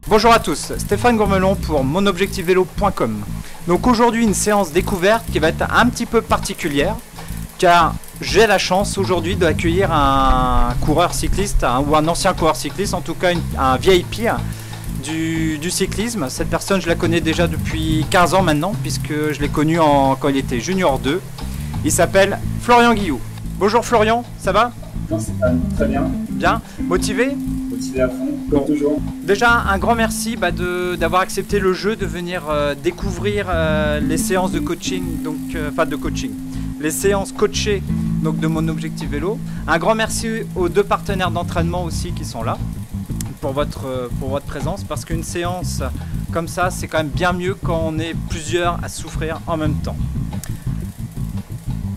Bonjour à tous, Stéphane Gourmelon pour monobjectifvélo.com. Donc aujourd'hui une séance découverte qui va être un petit peu particulière car j'ai la chance aujourd'hui d'accueillir un coureur cycliste ou un ancien coureur cycliste, en tout cas un VIP du cyclisme. Cette personne je la connais déjà depuis 15 ans maintenant puisque je l'ai connu quand il était junior 2. Il s'appelle Florian Guillou. Bonjour Florian, ça va? Non, Stéphane, très bien. Bien, motivé? Motivé à fond, comme toujours. Déjà, un grand merci d'avoir accepté le jeu, de venir découvrir les séances de coaching, donc les séances coachées donc de Mon Objectif Vélo. Un grand merci aux deux partenaires d'entraînement aussi qui sont là pour votre présence, parce qu'une séance comme ça, c'est quand même bien mieux quand on est plusieurs à souffrir en même temps.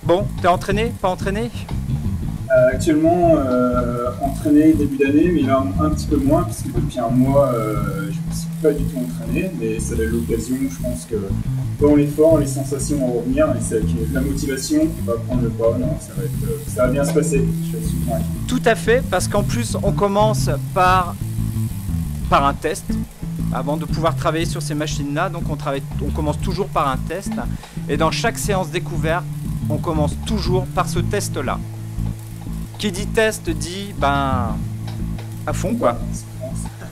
Bon, t'es entraîné, pas entraîné? Actuellement entraîné début d'année, mais là un petit peu moins, parce que depuis un mois je ne me suis pas du tout entraîné, mais ça va être l'occasion. Je pense que dans l'effort, les sensations vont revenir, et c'est avec la motivation qu'on va prendre le pas. Non, ça va bien se passer, je suis convaincu. Tout à fait, parce qu'en plus on commence par un test. Avant de pouvoir travailler sur ces machines-là, donc on commence toujours par un test, et dans chaque séance découverte, on commence toujours par ce test-là. Qui dit test dit à fond quoi.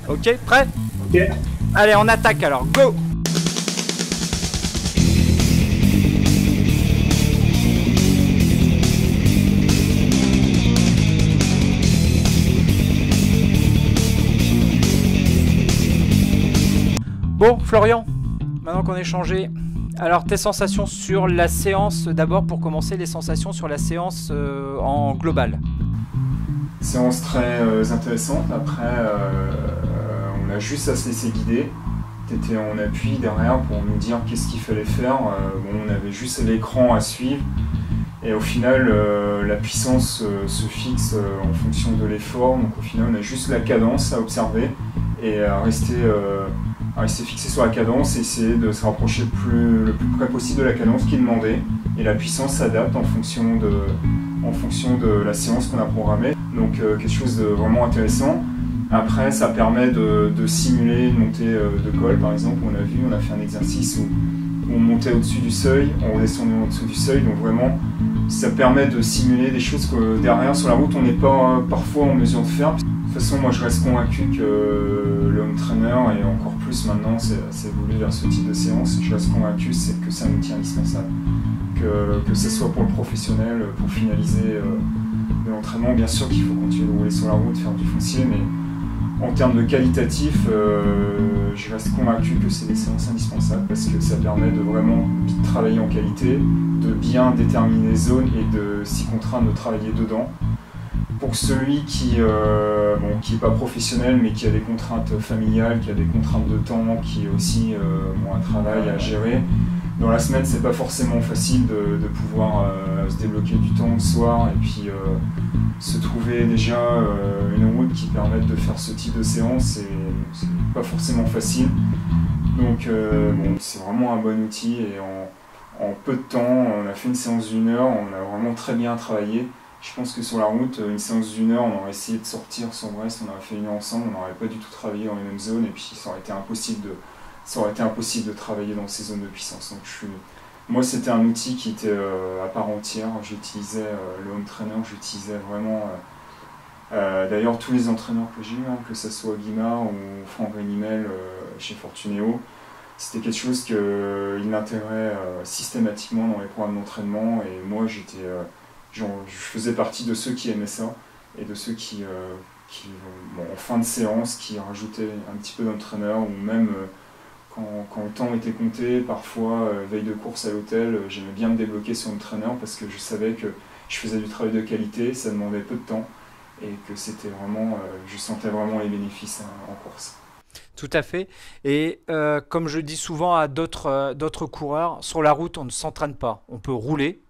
Ok, prêt? Ok. Allez, on attaque alors, go! Bon, Florian, maintenant qu'on a échangé, alors tes sensations sur la séance, d'abord pour commencer, les sensations sur la séance en global. Séance très intéressante. Après, on a juste à se laisser guider. Tu étais en appui derrière pour nous dire qu'est-ce qu'il fallait faire. On avait juste l'écran à suivre. Et au final, la puissance se fixe en fonction de l'effort. Donc au final, on a juste la cadence à observer et à rester fixé sur la cadence et essayer de se rapprocher le plus près possible de la cadence qui est demandée. Et la puissance s'adapte en fonction de la séance qu'on a programmée. Donc quelque chose de vraiment intéressant. Après, ça permet de simuler une montée de col, par exemple. On a fait un exercice où on montait au-dessus du seuil, on redescendait au-dessous du seuil. Donc vraiment, ça permet de simuler des choses que derrière, sur la route, on n'est pas parfois en mesure de faire. De toute façon, moi, je reste convaincu que le home trainer, et encore plus maintenant, c'est évolué vers ce type de séance, je reste convaincu que c'est un outil indispensable. Que ce soit pour le professionnel, pour finaliser l'entraînement, bien sûr qu'il faut continuer de rouler sur la route, faire du foncier, mais en termes de qualitatif, je reste convaincu que c'est des séances indispensables parce que ça permet de vraiment travailler en qualité, de bien déterminer les zones et de s'y contraindre de travailler dedans. Pour celui qui n'est pas professionnel mais qui a des contraintes familiales, qui a des contraintes de temps, qui a aussi un travail à gérer, dans la semaine c'est pas forcément facile de pouvoir se débloquer du temps le soir et puis se trouver déjà une route qui permette de faire ce type de séance, c'est pas forcément facile. Donc c'est vraiment un bon outil et en peu de temps, on a fait une séance d'1 heure, on a vraiment très bien travaillé. Je pense que sur la route, une séance d'1 heure, on aurait essayé de sortir sans Brest, on aurait fait 1 heure ensemble, on n'aurait pas du tout travaillé dans les mêmes zones et puis ça aurait été impossible de travailler dans ces zones de puissance. Donc moi c'était un outil qui était à part entière, j'utilisais le home trainer, j'utilisais vraiment, d'ailleurs tous les entraîneurs que j'ai eu, que ce soit Guimard ou Franck Renimel chez Fortunéo, c'était quelque chose qu'il intégrait systématiquement dans les programmes d'entraînement et moi je faisais partie de ceux qui aimaient ça et de ceux qui en fin de séance, qui rajoutaient un petit peu d'entraîneur ou même quand le temps était compté, parfois veille de course à l'hôtel, j'aimais bien me débloquer sur l'entraîneur parce que je savais que je faisais du travail de qualité, ça demandait peu de temps et que c'était vraiment, je sentais vraiment les bénéfices en course. Tout à fait. Et comme je dis souvent à d'autres coureurs, sur la route, on ne s'entraîne pas. On peut rouler.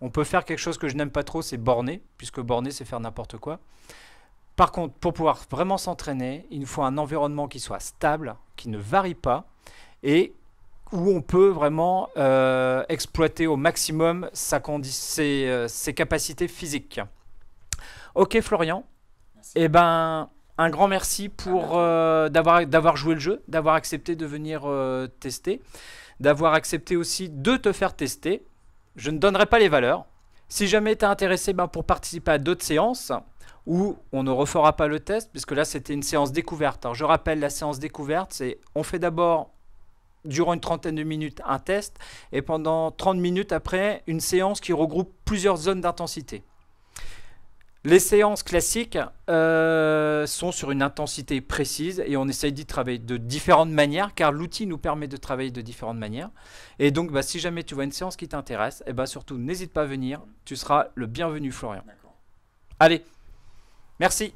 On peut faire quelque chose que je n'aime pas trop, c'est borner, puisque borner, c'est faire n'importe quoi. Par contre, pour pouvoir vraiment s'entraîner, il nous faut un environnement qui soit stable, qui ne varie pas, et où on peut vraiment exploiter au maximum ses capacités physiques. Ok Florian, eh ben, un grand merci pour d'avoir joué le jeu, d'avoir accepté de venir tester, d'avoir accepté aussi de te faire tester. Je ne donnerai pas les valeurs. Si jamais tu es intéressé pour participer à d'autres séances, où on ne refera pas le test, puisque là c'était une séance découverte. Alors je rappelle, la séance découverte, c'est on fait d'abord, durant une trentaine de minutes, un test, et pendant 30 minutes après, une séance qui regroupe plusieurs zones d'intensité. Les séances classiques sont sur une intensité précise et on essaye d'y travailler de différentes manières car l'outil nous permet de travailler de différentes manières. Et donc si jamais tu vois une séance qui t'intéresse, surtout n'hésite pas à venir, tu seras le bienvenu Florian. Allez, merci.